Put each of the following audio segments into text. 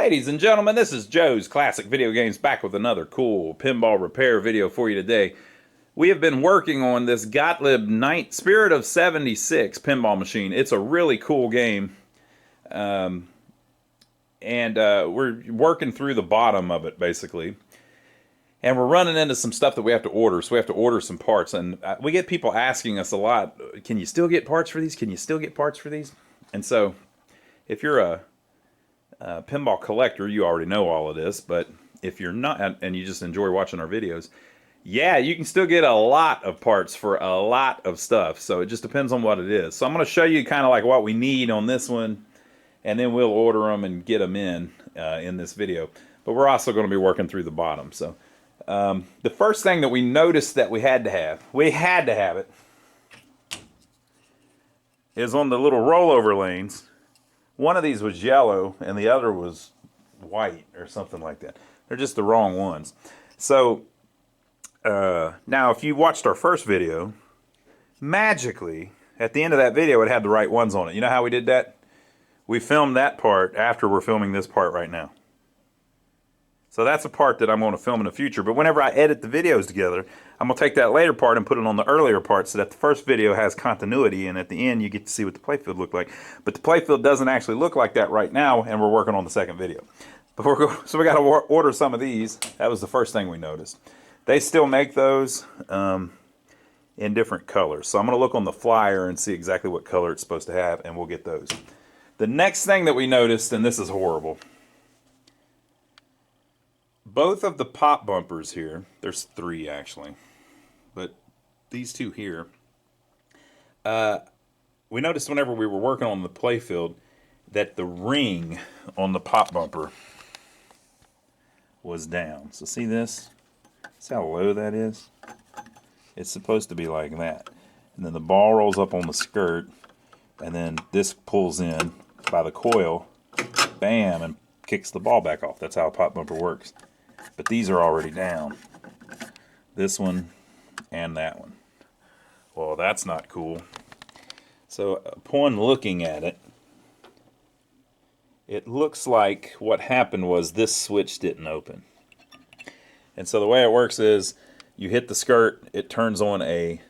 Ladies and gentlemen, this is Joe's Classic Video Games back with another cool pinball repair video for you today. We have been working on this Gottlieb Spirit of 76 pinball machine. It's a really cool game. We're working through the bottom of it, basically. And we're running into some stuff that we have to order, so we have to order some parts. And we get people asking us a lot, can you still get parts for these? Can you still get parts for these? And so, if you're a pinball collector, you already know all of this, but if you're not, and you just enjoy watching our videos, yeah, you can still get a lot of parts for a lot of stuff, so it just depends on what it is. So I'm going to show you kind of like what we need on this one, and then we'll order them and get them in this video. But we're also going to be working through the bottom. So the first thing that we noticed that we had to have it, is on the little rollover lanes. One of these was yellow and the other was white or something like that. They're just the wrong ones. So now if you watched our first video, magically at the end of that video it had the right ones on it. You know how we did that? We filmed that part after we're filming this part right now. So that's a part that I'm going to film in the future. But whenever I edit the videos together, I'm going to take that later part and put it on the earlier part so that the first video has continuity, and at the end you get to see what the playfield looked like. But the playfield doesn't actually look like that right now, and we're working on the second video. So we got to order some of these. That was the first thing we noticed. They still make those in different colors. So I'm going to look on the flyer and see exactly what color it's supposed to have, and we'll get those. The next thing that we noticed, and this is horrible, both of the pop bumpers here, there's three actually, but these two here, we noticed whenever we were working on the playfield that the ring on the pop bumper was down. So see this? See how low that is? It's supposed to be like that. And then the ball rolls up on the skirt, and then this pulls in by the coil, bam, and kicks the ball back off. That's how a pop bumper works. But these are already down. This one and that one. Well, that's not cool. So upon looking at it, it looks like what happened was this switch didn't open. And so the way it works is you hit the skirt, it turns on a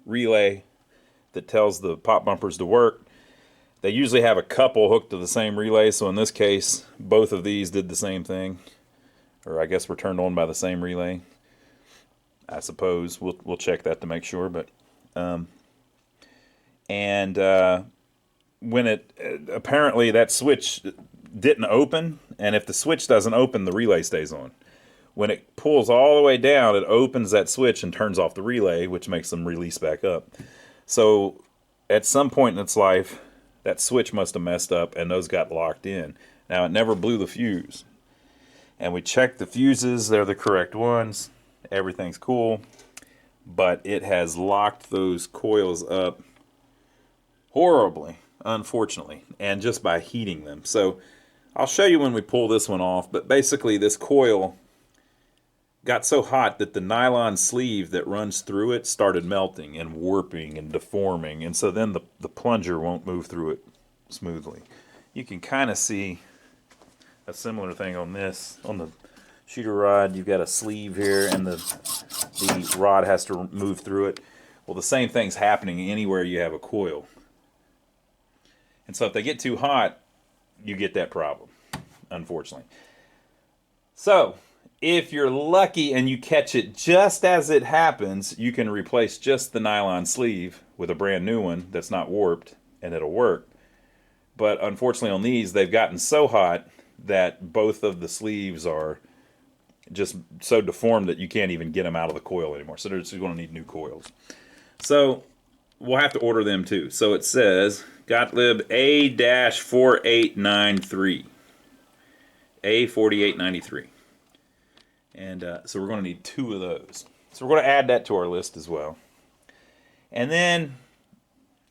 relay that tells the pop bumpers to work. They usually have a couple hooked to the same relay, so in this case, both of these did the same thing. Or I guess were turned on by the same relay. I suppose. We'll check that to make sure. But when apparently that switch didn't open, and if the switch doesn't open, the relay stays on. When it pulls all the way down, it opens that switch and turns off the relay, which makes them release back up. So at some point in its life, that switch must have messed up and those got locked in. Now, it never blew the fuse. And we checked the fuses. They're the correct ones. Everything's cool. But it has locked those coils up horribly, unfortunately, and just by heating them. So I'll show you when we pull this one off. But basically, this coil got so hot that the nylon sleeve that runs through it started melting and warping and deforming, and so then the plunger won't move through it smoothly. You can kind of see a similar thing on this. On the shooter rod, you've got a sleeve here, and the rod has to move through it. Well, the same thing's happening anywhere you have a coil. And so if they get too hot, you get that problem, unfortunately. So if you're lucky and you catch it just as it happens, you can replace just the nylon sleeve with a brand new one that's not warped, and it'll work. But unfortunately on these, they've gotten so hot that both of the sleeves are just so deformed that you can't even get them out of the coil anymore. So they're just going to need new coils. So we'll have to order them too. So it says Gottlieb A-4893. A4893. And so we're going to need two of those. So we're going to add that to our list as well. And then,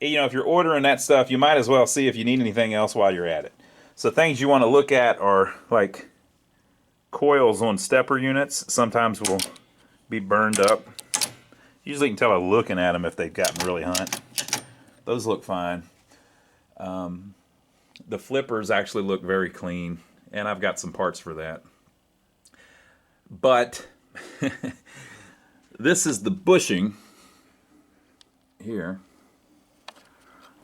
you know, if you're ordering that stuff, you might as well see if you need anything else while you're at it. So things you want to look at are like coils on stepper units. Sometimes will be burned up. Usually you can tell by looking at them if they've gotten really hot. Those look fine. the flippers actually look very clean, and I've got some parts for that. But this is the bushing here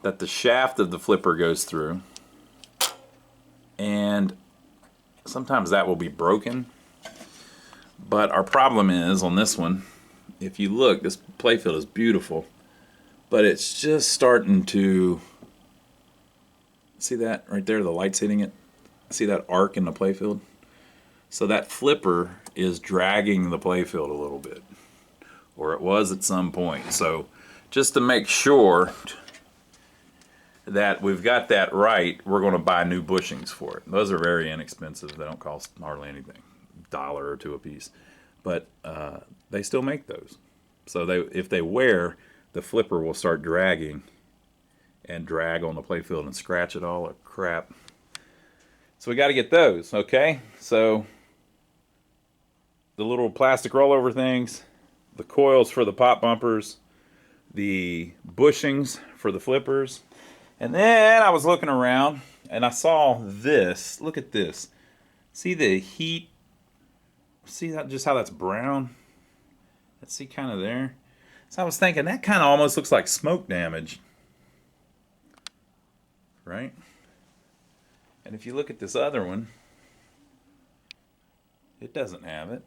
that the shaft of the flipper goes through, and sometimes that will be broken. But our problem is on this one, if you look, this playfield is beautiful, but it's just starting to, see that right there, the light's hitting it? See that arc in the playfield? So that flipper is dragging the playfield a little bit, or it was at some point. So just to make sure that we've got that right, we're going to buy new bushings for it. Those are very inexpensive. They don't cost hardly anything, $1 or $2 a piece. But they still make those. So if they wear, the flipper will start dragging and drag on the playfield and scratch it all. Crap. So we got to get those, okay? So the little plastic rollover things, the coils for the pop bumpers, the bushings for the flippers. And then I was looking around and I saw this. Look at this. See the heat? See that, just how that's brown? Let's see, kind of there. So I was thinking that kind of almost looks like smoke damage, right? And if you look at this other one, it doesn't have it.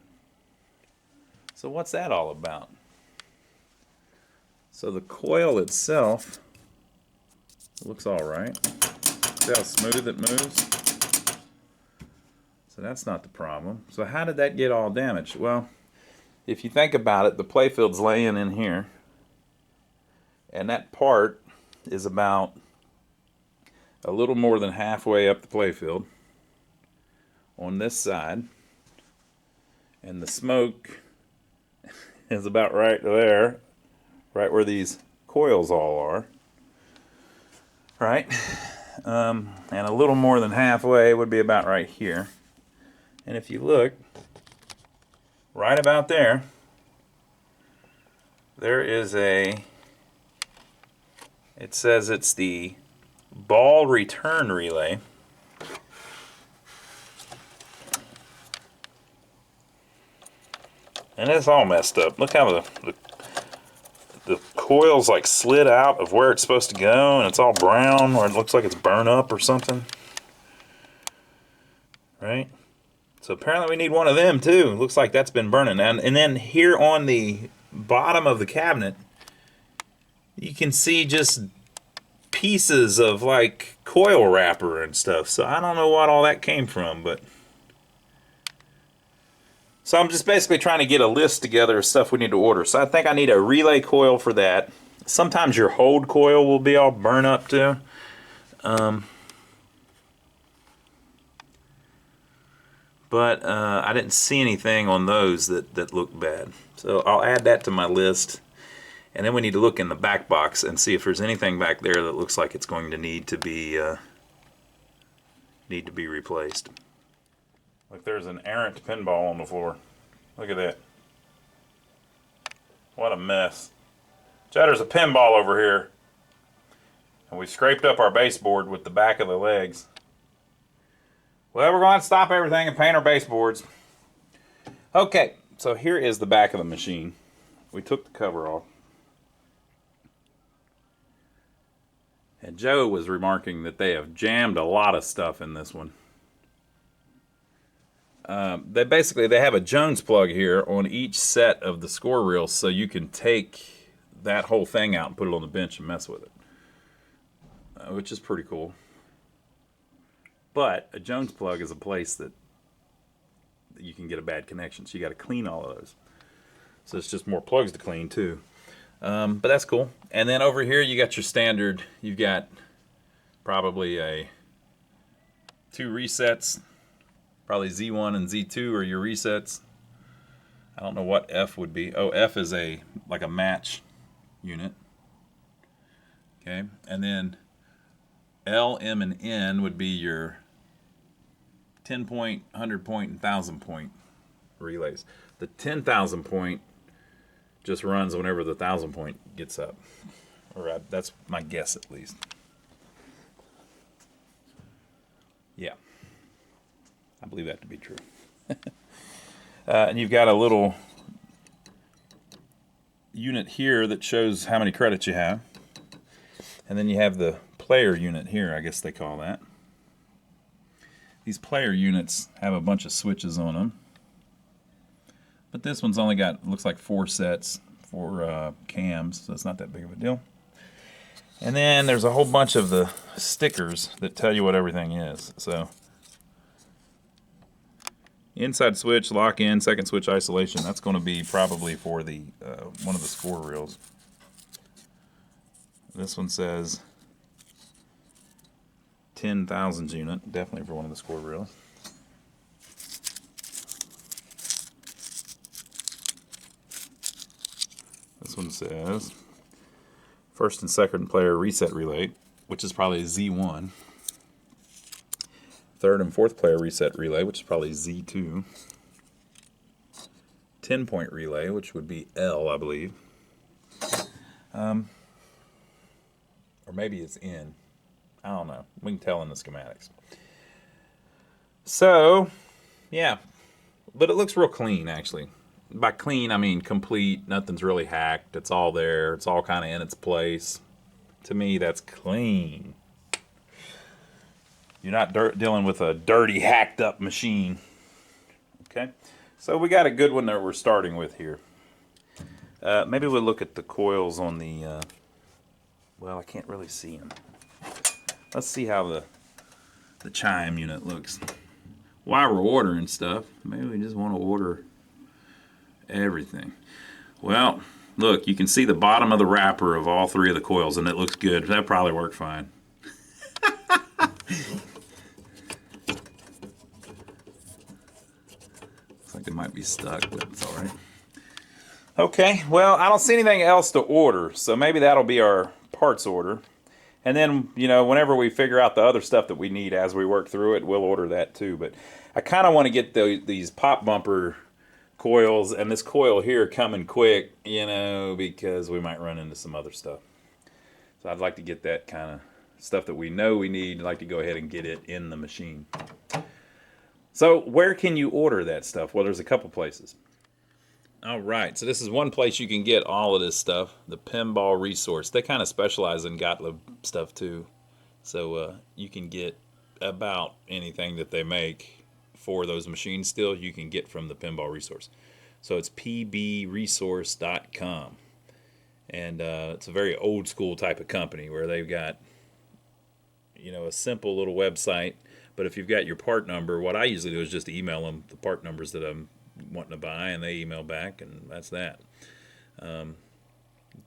So what's that all about? So the coil itself looks all right. See how smooth it moves? So that's not the problem. So how did that get all damaged? Well, if you think about it, the playfield's laying in here, and that part is about a little more than halfway up the playfield on this side, and the smoke is about right there, right where these coils all are, right? And a little more than halfway would be about right here. And if you look, right about there, there is it says it's the ball return relay. And it's all messed up. Look how the coil's like slid out of where it's supposed to go, and it's all brown, or it looks like it's burned up or something. Right? So apparently we need one of them too. Looks like that's been burning. And then here on the bottom of the cabinet, you can see just pieces of like coil wrapper and stuff. So I don't know what all that came from, but so I'm just basically trying to get a list together of stuff we need to order. So I think I need a relay coil for that. Sometimes your hold coil will be all burnt up too. But I didn't see anything on those that looked bad. So I'll add that to my list. And then we need to look in the back box and see if there's anything back there that looks like it's going to need to be replaced. Look, there's an errant pinball on the floor. Look at that. What a mess. There's a pinball over here. And we scraped up our baseboard with the back of the legs. Well, we're going to stop everything and paint our baseboards. Okay, so here is the back of the machine. We took the cover off. And Joe was remarking that they have jammed a lot of stuff in this one. They have a Jones plug here on each set of the score reels, so you can take that whole thing out and put it on the bench and mess with it, which is pretty cool. But a Jones plug is a place that you can get a bad connection, so you got to clean all of those. So it's just more plugs to clean too. But that's cool. And then over here you got your standard. You've got probably 2 resets. Probably Z1 and Z2 are your resets. I don't know what F would be. Oh, F is like a match unit. Okay, and then L, M, and N would be your 10 point, 100 point, and 1,000 point relays. The 10,000 point just runs whenever the 1,000 point gets up. Or that's my guess at least. Yeah, I believe that to be true. And you've got a little unit here that shows how many credits you have. And then you have the player unit here, I guess they call that. These player units have a bunch of switches on them. But this one's only got, looks like 4 sets, 4 cams, so it's not that big of a deal. And then there's a whole bunch of the stickers that tell you what everything is. So, inside switch, lock in, second switch isolation. That's going to be probably for the one of the score reels. This one says 10,000 unit, definitely for one of the score reels. This one says first and second player reset relay, which is probably Z1. Third and fourth player reset relay, which is probably Z2. 10-point relay, which would be L, I believe. Or maybe it's N. I don't know. We can tell in the schematics. So, yeah. But it looks real clean, actually. By clean, I mean complete. Nothing's really hacked. It's all there. It's all kind of in its place. To me, that's clean. You're not dealing with a dirty, hacked up machine. Okay? So we got a good one that we're starting with here. Maybe we'll look at the coils on the... well, I can't really see them. Let's see how the chime unit looks. While we're ordering stuff, maybe we just want to order everything. Well, look, you can see the bottom of the wrapper of all 3 of the coils, and it looks good. That probably worked fine. Looks like it might be stuck, but it's all right. Okay, well, I don't see anything else to order, so maybe that'll be our parts order. And then, you know, whenever we figure out the other stuff that we need as we work through it, we'll order that too. But I kind of want to get these pop bumper coils and this coil here coming quick, you know, because we might run into some other stuff. So I'd like to get that kind of stuff that we know we need. I'd like to go ahead and get it in the machine. So where can you order that stuff? Well, there's a couple places. All right, so this is one place you can get all of this stuff, the Pinball Resource. They kind of specialize in Gottlieb stuff too. So you can get about anything that they make for those machines still, you can get from the Pinball Resource. So it's pbresource.com. And it's a very old school type of company where they've got, you know, a simple little website. But if you've got your part number, what I usually do is just email them the part numbers that I'm wanting to buy, and they email back, and that's that.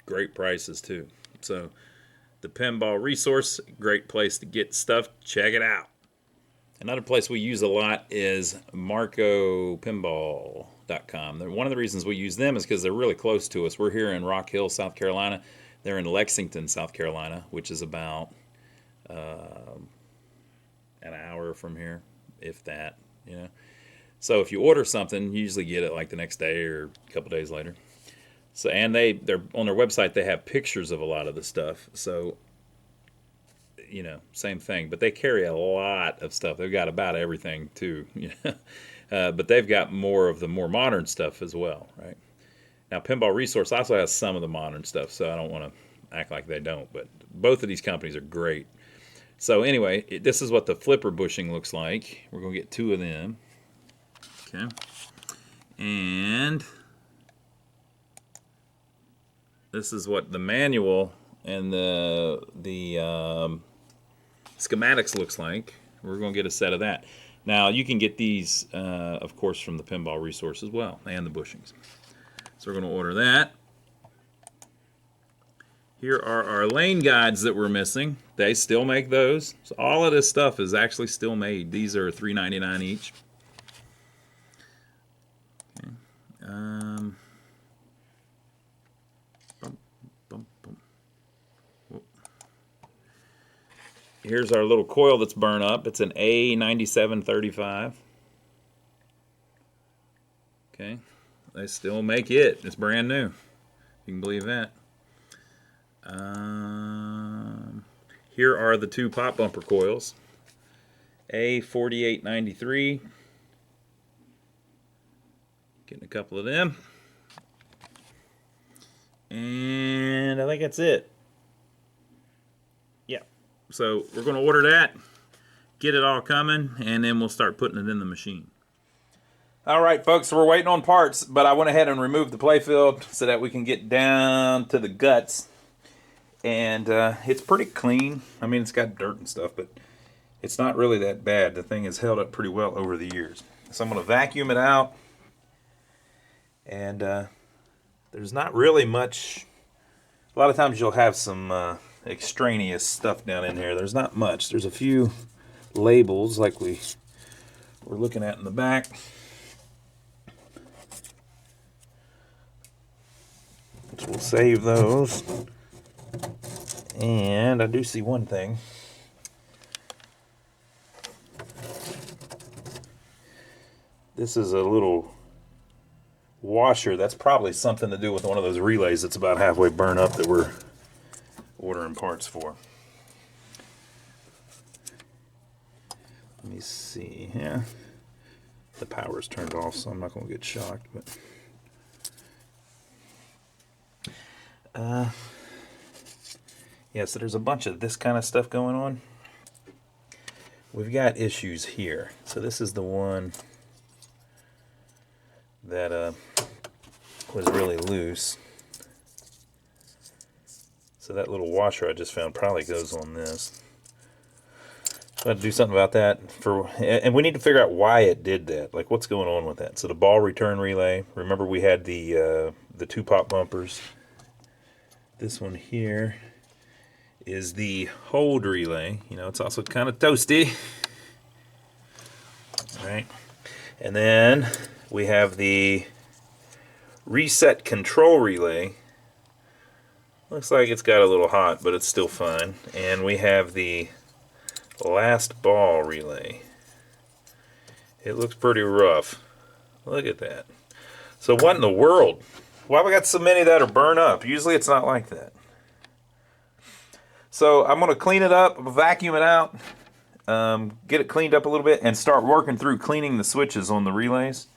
Great prices too. So the Pinball Resource, great place to get stuff. Check it out. Another place we use a lot is marcopinball.com. One of the reasons we use them is because they're really close to us. We're here in Rock Hill, South Carolina. They're in Lexington, South Carolina, which is about an hour from here, if that, you know. So if you order something, you usually get it like the next day or a couple days later. So, and they're on their website, they have pictures of a lot of the stuff. So, you know, same thing. But they carry a lot of stuff. They've got about everything too. You know? But they've got more of the more modern stuff as well, right? Now, Pinball Resource also has some of the modern stuff, so I don't want to act like they don't. But both of these companies are great. So anyway, this is what the flipper bushing looks like. We're going to get 2 of them. Okay, and this is what the manual and the schematics looks like. We're going to get a set of that. Now, you can get these, of course, from the Pinball Resource as well, and the bushings. So we're going to order that. Here are our lane guides that we're missing. They still make those. So all of this stuff is actually still made. These are $3.99 each. Here's our little coil that's burned up. It's an A9735. Okay, they still make it. It's brand new. You can believe that. Here are the 2 pop bumper coils. A4893. Getting a couple of them. And I think that's it. Yeah. So we're going to order that, get it all coming, and then we'll start putting it in the machine. All right, folks, so we're waiting on parts, but I went ahead and removed the playfield so that we can get down to the guts. And it's pretty clean. I mean, it's got dirt and stuff, but it's not really that bad. The thing has held up pretty well over the years. So I'm going to vacuum it out. And there's not really much. A lot of times you'll have some extraneous stuff down in here. There's not much. There's a few labels like we're looking at in the back. So we'll save those. And I do see one thing. This is a little washer. That's probably something to do with one of those relays that's about halfway burned up that we're ordering parts for. Let me see. Yeah, the power's turned off, so I'm not going to get shocked. But yeah, so there's a bunch of this kind of stuff going on. We've got issues here. So this is the one that was really loose. So that little washer I just found probably goes on this. So I have to do something about that. And we need to figure out why it did that. Like, what's going on with that? So the ball return relay. Remember we had the 2 pop bumpers. This one here is the hold relay. You know, it's also kind of toasty. All right. And then we have the reset control relay. Looks like it's got a little hot, but it's still fine. And we have the last ball relay. It looks pretty rough. Look at that. So what in the world? Why we got so many that are burned up? Usually it's not like that. So I'm going to clean it up, vacuum it out, get it cleaned up a little bit, and start working through cleaning the switches on the relays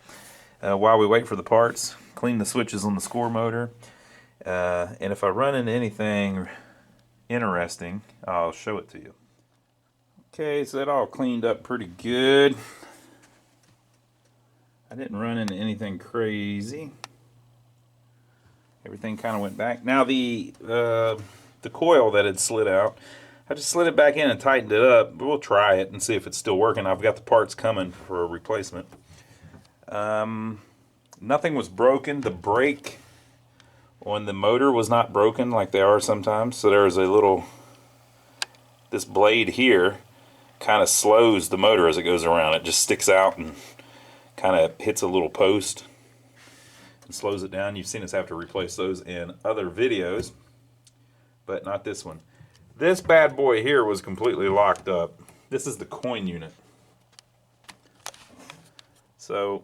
while we wait for the parts. Clean the switches on the score motor. And if I run into anything interesting, I'll show it to you. Okay, so that all cleaned up pretty good. I didn't run into anything crazy. Everything kind of went back. Now the coil that had slid out, I just slid it back in and tightened it up. But we'll try it and see if it's still working. I've got the parts coming for a replacement. Nothing was broken. The brake on the motor was not broken like they are sometimes. So there's a little, this blade here kind of slows the motor as it goes around. It just sticks out and kind of hits a little post and slows it down. You've seen us have to replace those in other videos, but not this one. This bad boy here was completely locked up. This is the coin unit. So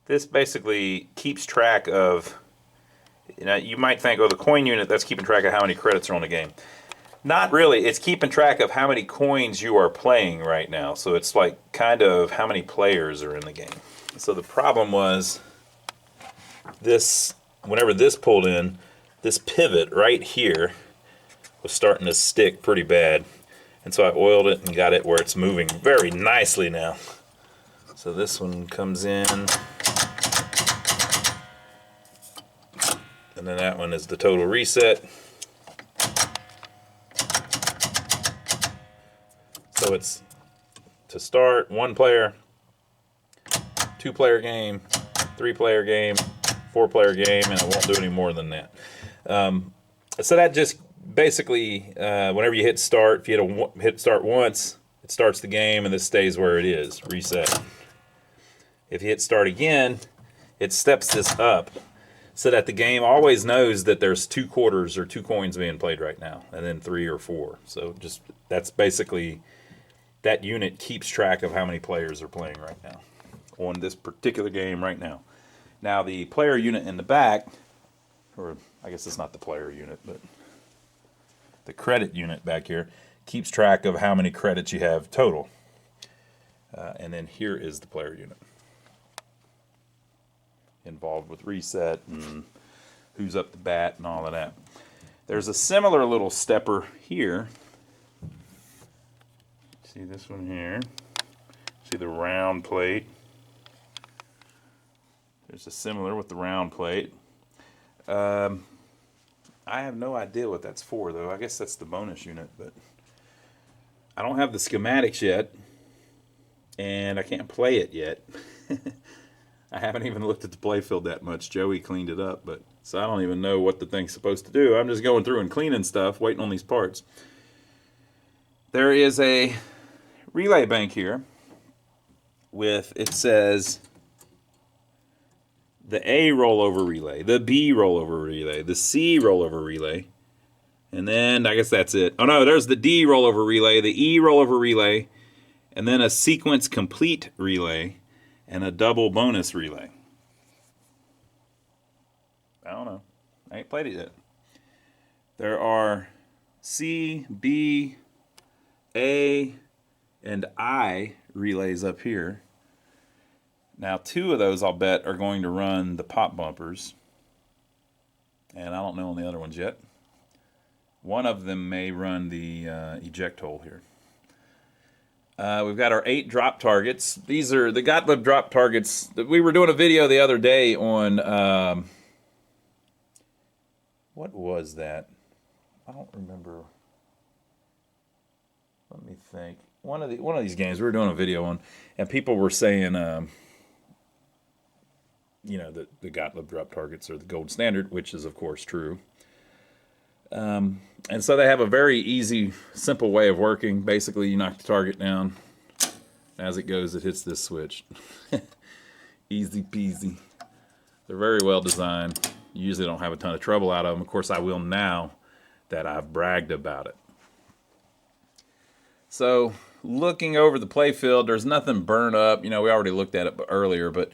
this basically keeps track of, you know, you might think, oh, the coin unit, that's keeping track of how many credits are on the game. Not really. It's keeping track of how many coins you are playing right now. So it's like kind of how many players are in the game. So the problem was this, whenever this pulled in, this pivot right here was starting to stick pretty bad. And so I oiled it and got it where it's moving very nicely now. So this one comes in. And then that one is the total reset. So it's to start 1 player, 2 player game, 3 player game, 4 player game, and it won't do any more than that. So that just basically, whenever you hit start, if you hit start once, it starts the game and this stays where it is, reset. If you hit start again, it steps this up so that the game always knows that there's 2 quarters or 2 coins being played right now, and then 3 or 4. So just, that's basically, that unit keeps track of how many players are playing right now on this particular game right now. Now the player unit in the back, or I guess it's not the player unit, but the credit unit back here, keeps track of how many credits you have total. And then here is the player unit. Involved with reset and who's up the bat and all of that. There's a similar little stepper here. See this one here? See the round plate? There's a similar with the round plate. I have no idea what that's for, though. I guess that's the bonus unit, but I don't have the schematics yet, and I can't play it yet. I haven't even looked at the playfield that much. Joey cleaned it up, but so I don't even know what the thing's supposed to do. I'm just going through and cleaning stuff, waiting on these parts. There is a relay bank here with, it says, the A rollover relay, the B rollover relay, the C rollover relay, and then I guess that's it. Oh no, there's the D rollover relay, the E rollover relay, and then a sequence complete relay, and a double bonus relay. I don't know. I ain't played it yet. There are C, B, A, and I relays up here. Now, 2 of those, I'll bet, are going to run the pop bumpers. And I don't know on the other ones yet. One of them may run the eject hole here. We've got our 8 drop targets. These are the Gottlieb drop targets. We were doing a video the other day on... what was that? I don't remember. Let me think. One of these games we were doing a video on, and people were saying... you know, the Gottlieb drop targets are the gold standard, which is, of course, true. And so they have a very easy, simple way of working. Basically, you knock the target down. As it goes, it hits this switch. Easy peasy. They're very well designed. You usually don't have a ton of trouble out of them. Of course, I will now that I've bragged about it. So, looking over the playfield, there's nothing burned up. You know, we already looked at it earlier, but...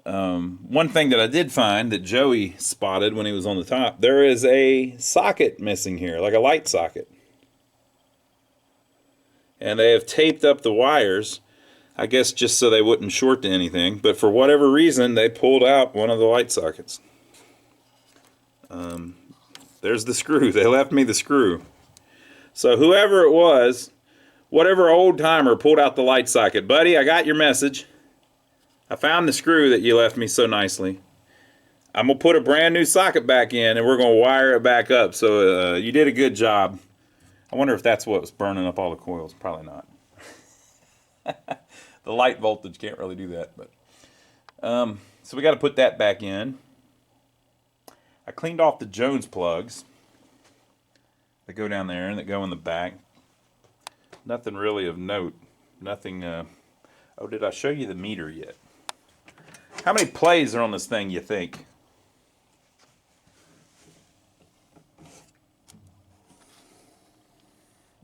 one thing that I did find that Joey spotted when he was on the top, there is a socket missing here, like a light socket. And they have taped up the wires, I guess just so they wouldn't short to anything, but for whatever reason, they pulled out one of the light sockets. There's the screw. They left me the screw. So whoever it was, whatever old timer pulled out the light socket, buddy, I got your message. I found the screw that you left me so nicely. I'm going to put a brand new socket back in, and we're going to wire it back up. So you did a good job. I wonder if that's what was burning up all the coils. Probably not. The light voltage can't really do that. But so we got to put that back in. I cleaned off the Jones plugs that go down there and that go in the back. Nothing really of note. Nothing... oh, did I show you the meter yet? How many plays are on this thing, you think?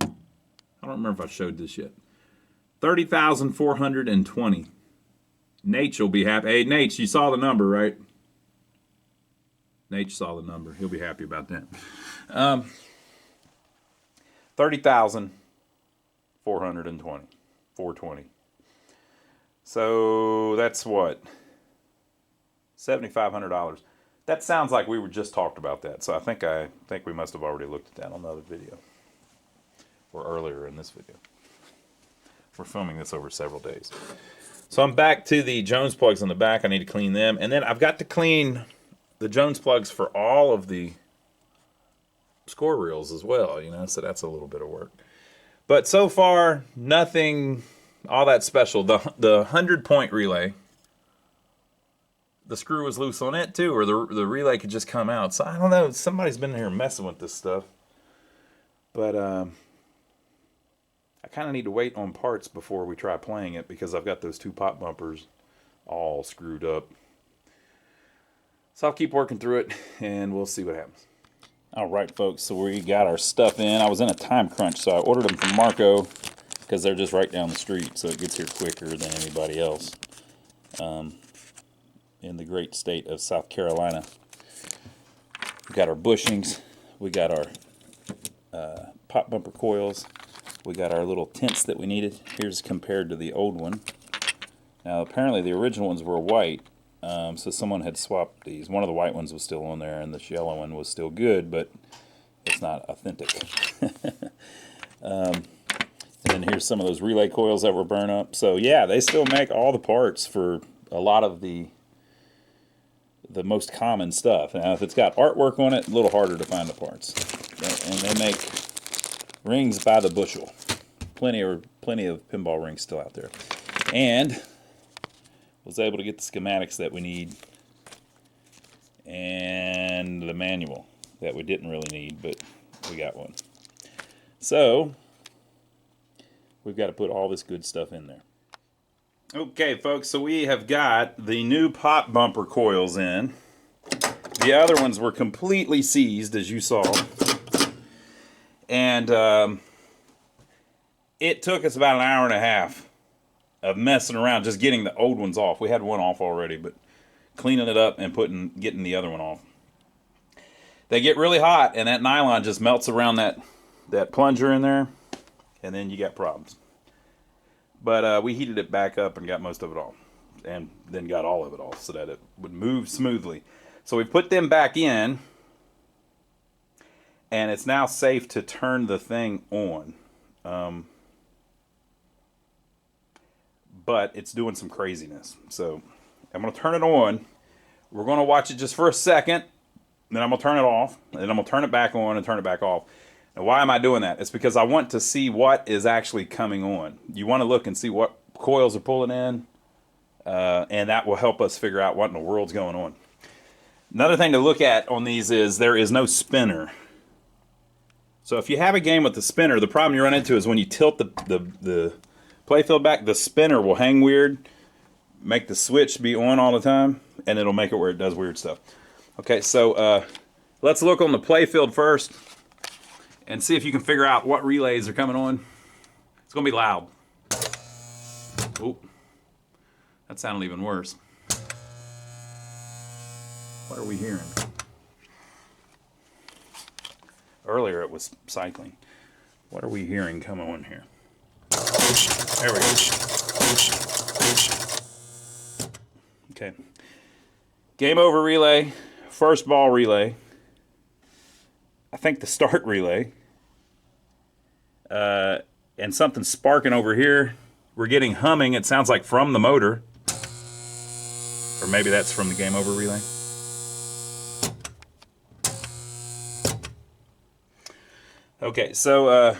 I don't remember if I showed this yet. 30,420. Nate will be happy. Hey, Nate, you saw the number, right? Nate saw the number. He'll be happy about that. 30,420. 420. So that's what? $7,500. That sounds like we were just talked about that. So I think we must have already looked at that on another video. Or earlier in this video. We're filming this over several days. So I'm back to the Jones plugs in the back. I need to clean them. And then I've got to clean the Jones plugs for all of the score reels as well, you know, so that's a little bit of work. But so far, nothing all that special. The 100-point relay, the screw was loose on it too, or the relay could just come out. So I don't know, somebody's been in here messing with this stuff. But I kind of need to wait on parts before we try playing it because I've got those 2 pop bumpers all screwed up. So I'll keep working through it, and we'll see what happens. All right, folks, so we got our stuff in. I was in a time crunch, so I ordered them from Marco because they're just right down the street, so it gets here quicker than anybody else in the great state of South Carolina. We got our bushings. We got our pop bumper coils. We got our little tints that we needed. Here's compared to the old one. Now apparently the original ones were white, so someone had swapped these. One of the white ones was still on there, and this yellow one was still good, but it's not authentic. And then here's some of those relay coils that were burned up. So yeah, they still make all the parts for a lot of the most common stuff. Now if it's got artwork on it, a little harder to find the parts. And they make rings by the bushel. Plenty of pinball rings still out there. And was able to get the schematics that we need and the manual that we didn't really need, but we got one. So we've got to put all this good stuff in there. Okay, folks, so we have got the new pop bumper coils in. The other ones were completely seized, as you saw. And it took us about an hour and a half of messing around just getting the old ones off. We had one off already, but cleaning it up and getting the other one off. They get really hot, and that nylon just melts around that plunger in there, and then you got problems. But we heated it back up and got most of it off, and then got all of it off so that it would move smoothly. So we put them back in, and it's now safe to turn the thing on. But it's doing some craziness. So I'm going to turn it on. We're going to watch it just for a second. Then I'm going to turn it off. And then I'm going to turn it back on and turn it back off. Now, why am I doing that? It's because I want to see what is actually coming on. You want to look and see what coils are pulling in. And that will help us figure out what in the world's going on. Another thing to look at on these is there is no spinner. So if you have a game with the spinner, the problem you run into is when you tilt the playfield back, the spinner will hang weird, make the switch be on all the time, and it'll make it where it does weird stuff. Okay, so let's look on the playfield first and see if you can figure out what relays are coming on. It's going to be loud. Oh, that sounded even worse. What are we hearing? Earlier it was cycling. What are we hearing coming on here? There we go. Okay. Game over relay. First ball relay. I think the start relay. And something sparking over here. We're getting humming. It sounds like from the motor. Or maybe that's from the game over relay. Okay, so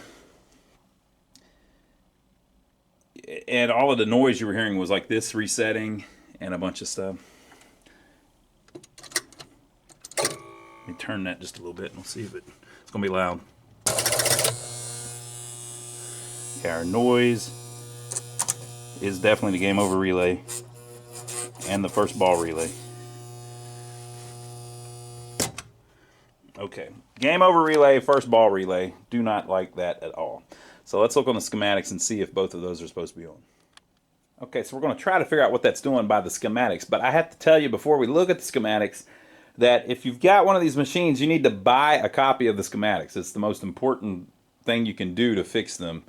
and all of the noise you were hearing was like this resetting and a bunch of stuff. Let me turn that just a little bit and we'll see if it's going to be loud. Okay, our noise is definitely the game over relay and the first ball relay. Okay, game over relay, first ball relay. Do not like that at all. So let's look on the schematics and see if both of those are supposed to be on. Okay, so we're going to try to figure out what that's doing by the schematics. But I have to tell you before we look at the schematics that if you've got one of these machines, you need to buy a copy of the schematics. It's the most important thing you can do to fix them.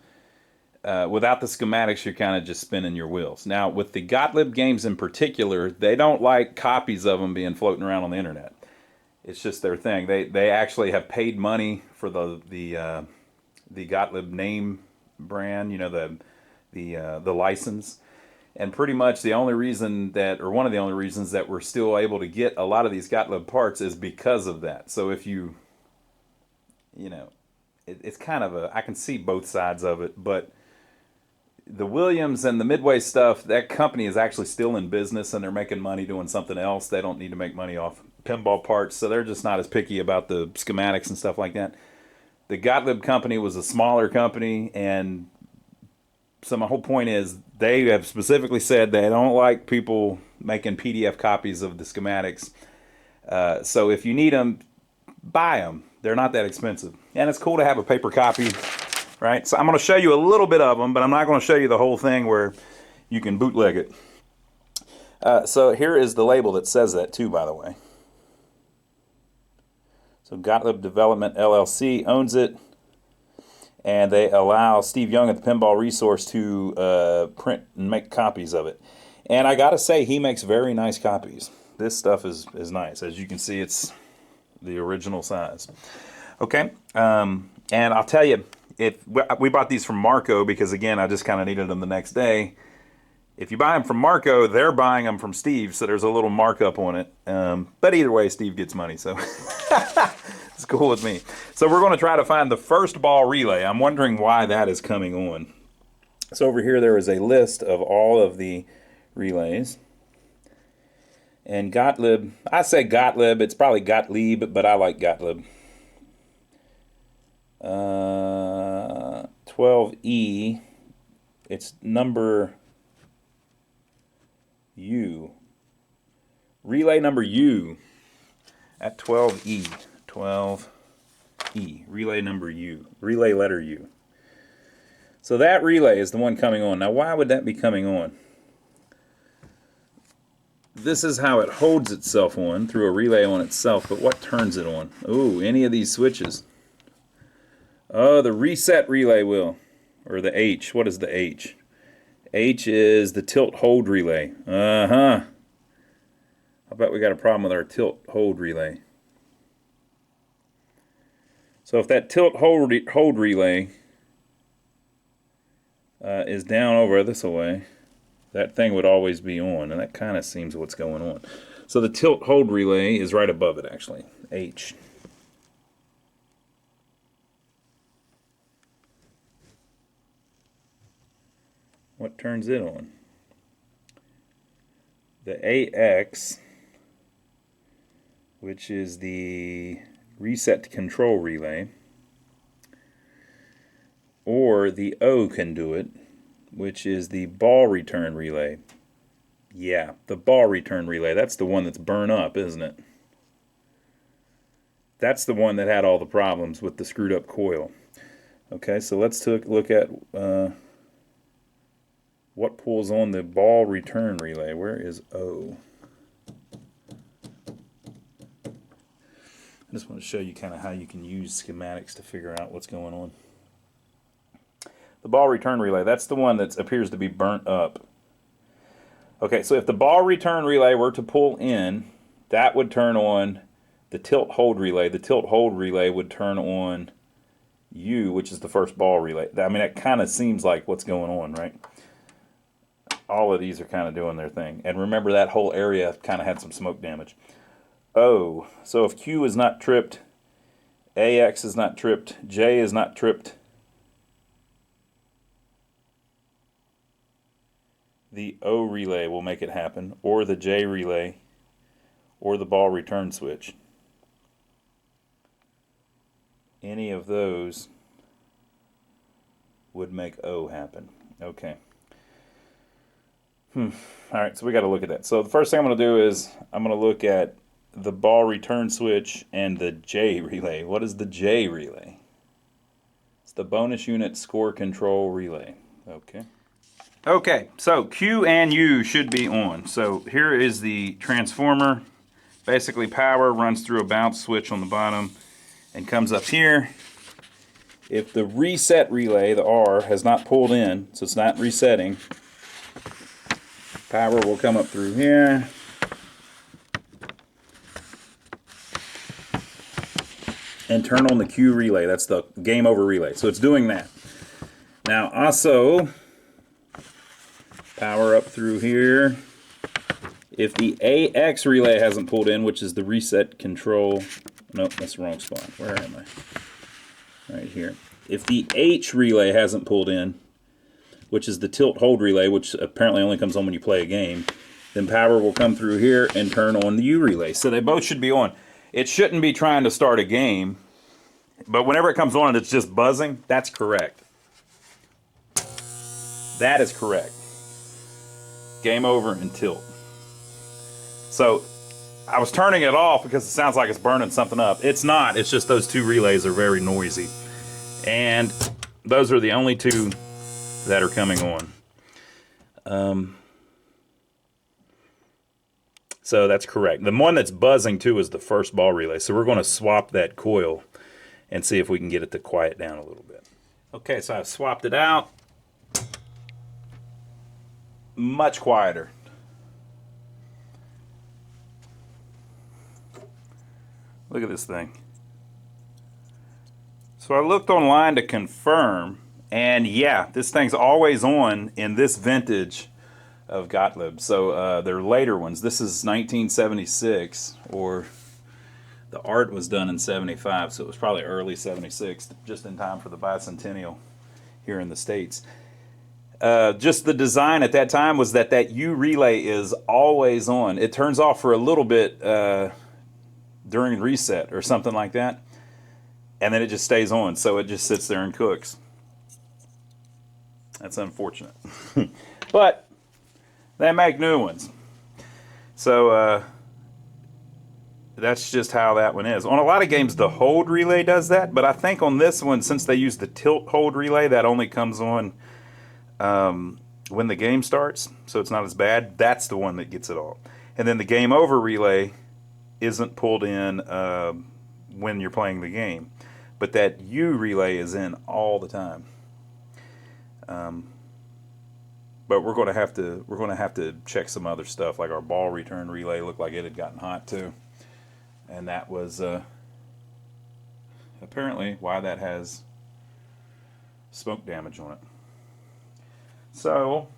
Without the schematics, you're kind of just spinning your wheels. Now, with the Gottlieb games in particular, they don't like copies of them being floating around on the internet. It's just their thing. They actually have paid money for the Gottlieb name brand, you know, the license. And pretty much the only reason that, or one of the only reasons that we're still able to get a lot of these Gottlieb parts is because of that. So if you know, it's kind of I can see both sides of it, but the Williams and the Midway stuff, that company is actually still in business and they're making money doing something else. They don't need to make money off pinball parts, so they're just not as picky about the schematics and stuff like that. The Gottlieb company was a smaller company, and so my whole point is they have specifically said they don't like people making PDF copies of the schematics. So if you need them, buy them. They're not that expensive. And it's cool to have a paper copy, right? So I'm going to show you a little bit of them, but I'm not going to show you the whole thing where you can bootleg it. So here is the label that says that too, by the way. So Gottlieb Development LLC owns it. and they allow Steve Young at the Pinball Resource to print and make copies of it. And I gotta say, he makes very nice copies. This stuff is nice. As you can see, it's the original size. Okay, and I'll tell you, if we bought these from Marco because, again, I just kind of needed them the next day. If you buy them from Marco, they're buying them from Steve, so there's a little markup on it. But either way, Steve gets money, so it's cool with me. So we're going to try to find the first ball relay. I'm wondering why that is coming on. So over here, there is a list of all of the relays. And Gottlieb, I say Gottlieb, it's probably Gottlieb, but I like Gottlieb. 12E, it's number U. Relay number U at 12E. 12E. Relay number U. Relay letter U. So that relay is the one coming on. Now, why would that be coming on? This is how it holds itself on through a relay on itself, but what turns it on? Ooh, any of these switches. Oh, the reset relay will. Or the H. What is the H? H is the tilt hold relay. I bet we got a problem with our tilt hold relay. So if that tilt hold relay is down over this way, that thing would always be on, and that kind of seems what's going on. So the tilt hold relay is right above it, actually. H. What turns it on? The AX, which is the reset control relay, or the O can do it, which is the ball return relay. Yeah, the ball return relay. That's the one that's burnt up, isn't it? That's the one that had all the problems with the screwed up coil. Okay, so let's look at what pulls on the ball return relay. Where is O? I just want to show you kind of how you can use schematics to figure out what's going on. The ball return relay, that's the one that appears to be burnt up. Okay, so if the ball return relay were to pull in, that would turn on the tilt hold relay. The tilt hold relay would turn on U, which is the first ball relay. I mean, that kind of seems like what's going on, right? All of these are kind of doing their thing. And remember, that whole area kind of had some smoke damage. O, so if Q is not tripped, AX is not tripped, J is not tripped, the O relay will make it happen, or the J relay, or the ball return switch. Any of those would make O happen. Okay. Alright, so we got to look at that. So the first thing I'm going to do is I'm going to look at the ball return switch and the J relay. What is the J relay? It's the bonus unit score control relay. Okay. Okay, so Q and U should be on. So here is the transformer. Basically, power runs through a bounce switch on the bottom and comes up here. If the reset relay, the R, has not pulled in, so it's not resetting, power will come up through here. And turn on the Q relay. That's the game over relay. So it's doing that. Now also, power up through here. If the AX relay hasn't pulled in, which is the reset control, nope, that's the wrong spot. Where am I? Right here. If the H relay hasn't pulled in, which is the tilt hold relay, which apparently only comes on when you play a game, then power will come through here and turn on the U relay. So they both should be on. It shouldn't be trying to start a game, but whenever it comes on and it's just buzzing, that's correct. That is correct. Game over and tilt. So I was turning it off because it sounds like it's burning something up. It's not. It's just those two relays are very noisy. And those are the only two that are coming on. So that's correct. The one that's buzzing too is the first ball relay. So we're going to swap that coil and see if we can get it to quiet down a little bit. Okay, so I've swapped it out. Much quieter. Look at this thing. So I looked online to confirm, and yeah, this thing's always on in this vintage of Gottlieb. So they're later ones. This is 1976, or the art was done in 75, so it was probably early 76, just in time for the bicentennial here in the States. Just the design at that time was that U relay is always on. It turns off for a little bit during reset or something like that, and then it just stays on, so it just sits there and cooks. That's unfortunate. But they make new ones. So that's just how that one is. On a lot of games, the hold relay does that, but I think on this one, since they use the tilt hold relay, that only comes on when the game starts, so it's not as bad. That's the one that gets it all. And then the game over relay isn't pulled in when you're playing the game, but that U relay is in all the time. But we're going to have to check some other stuff, like our ball return relay looked like it had gotten hot too, and that was apparently why that has smoke damage on it. So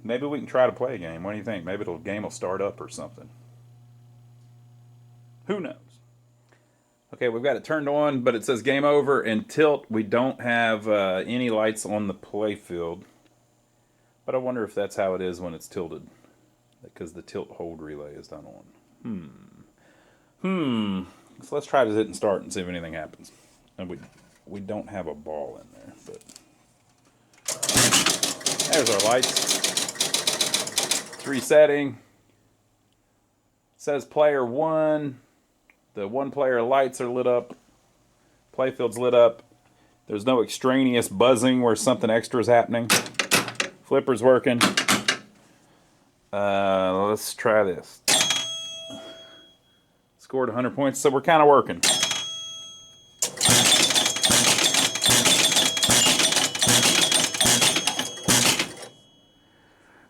maybe we can try to play a game. What do you think? Maybe the game will start up or something. Who knows? Okay, we've got it turned on, but it says game over and tilt. We don't have any lights on the play field. But I wonder if that's how it is when it's tilted, because the tilt hold relay is done on. So let's try to hit and start and see if anything happens. And we don't have a ball in there, but there's our lights. It's resetting. It says player 1. The one player lights are lit up. Playfield's lit up. There's no extraneous buzzing where something extra is happening. Flipper's working. Let's try this. Scored 100 points, so we're kind of working.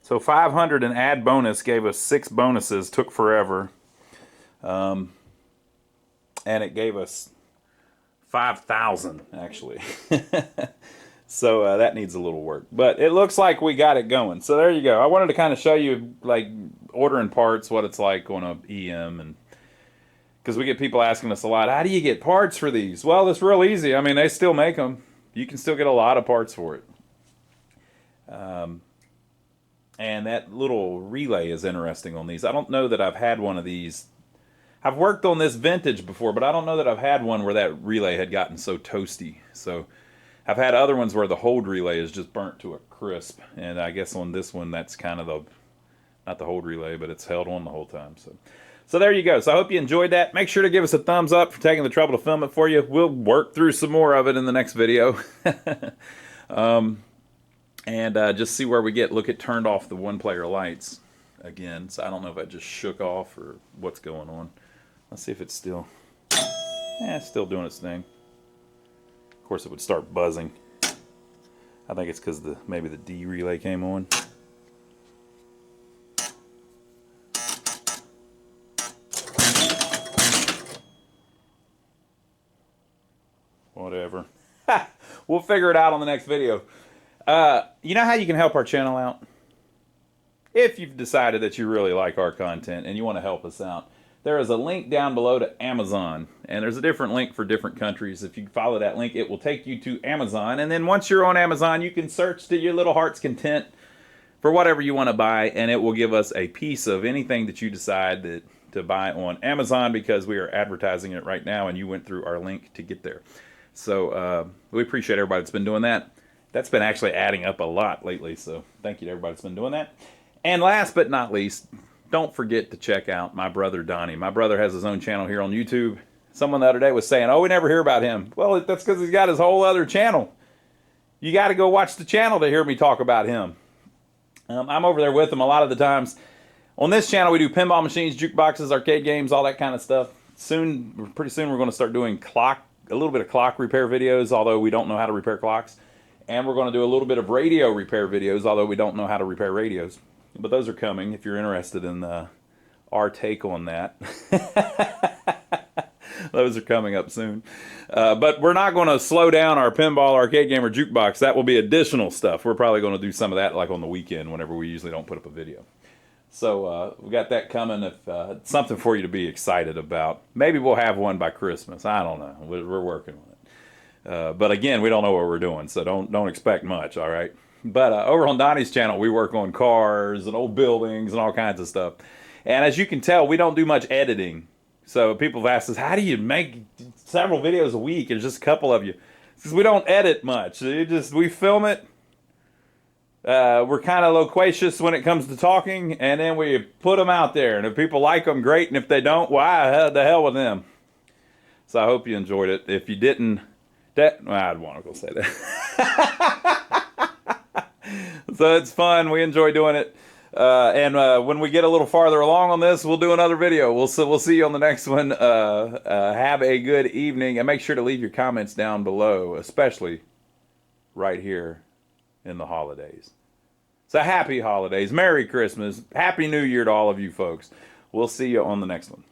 So 500 and add bonus gave us 6 bonuses, took forever. And it gave us 5,000 actually. So that needs a little work, but it looks like we got it going. So there you go. I wanted to kind of show you, like, ordering parts, what it's like on a EM, and because we get people asking us a lot, how do you get parts for these? Well, it's real easy. I mean, they still make them. You can still get a lot of parts for it. And that little relay is interesting on these. I don't know that I've had one of these. I've worked on this vintage before, but I don't know that I've had one where that relay had gotten so toasty. So I've had other ones where the hold relay is just burnt to a crisp, and I guess on this one that's kind of the, not the hold relay, but it's held on the whole time. So there you go. So I hope you enjoyed that. Make sure to give us a thumbs up for taking the trouble to film it for you. We'll work through some more of it in the next video. And just see where we get. Look, it turned off the one-player lights again, so I don't know if I just shook off or what's going on. Let's see if it's still, it's still doing its thing. Of course, it would start buzzing. I think it's because maybe the D relay came on. Whatever. We'll figure it out on the next video. You know how you can help our channel out? If you've decided that you really like our content and you want to help us out, there is a link down below to Amazon, and there's a different link for different countries. If you follow that link, it will take you to Amazon, and then once you're on Amazon, you can search to your little heart's content for whatever you want to buy, and it will give us a piece of anything that you decide to buy on Amazon, because we are advertising it right now, and you went through our link to get there. So we appreciate everybody that's been doing that. That's been actually adding up a lot lately, so thank you to everybody that's been doing that. And last but not least, don't forget to check out my brother Donnie. My brother has his own channel here on YouTube. Someone the other day was saying, oh, we never hear about him. Well, that's because he's got his whole other channel. You got to go watch the channel to hear me talk about him. I'm over there with him a lot of the times. On this channel, we do pinball machines, jukeboxes, arcade games, all that kind of stuff. Pretty soon, we're going to start doing a little bit of clock repair videos, although we don't know how to repair clocks. And we're going to do a little bit of radio repair videos, although we don't know how to repair radios. But those are coming if you're interested in our take on that. Those are coming up soon. But we're not going to slow down our Pinball Arcade Gamer Jukebox. That will be additional stuff. We're probably going to do some of that like on the weekend whenever we usually don't put up a video. So we got that coming. If something for you to be excited about. Maybe we'll have one by Christmas. I don't know. We're working on it. But again, we don't know what we're doing, so don't expect much, all right? But over on Donnie's channel, we work on cars and old buildings and all kinds of stuff. And as you can tell, we don't do much editing. So people have asked us, how do you make several videos a week? There's just a couple of you. Because we don't edit much. We film it. We're kind of loquacious when it comes to talking, and then we put them out there. And if people like them, great. And if they don't, why the hell with them? So I hope you enjoyed it. If you didn't... I'd want to go say that. So it's fun. We enjoy doing it. And when we get a little farther along on this, we'll do another video. We'll see you on the next one. Have a good evening. And make sure to leave your comments down below, especially right here in the holidays. So happy holidays. Merry Christmas. Happy New Year to all of you folks. We'll see you on the next one.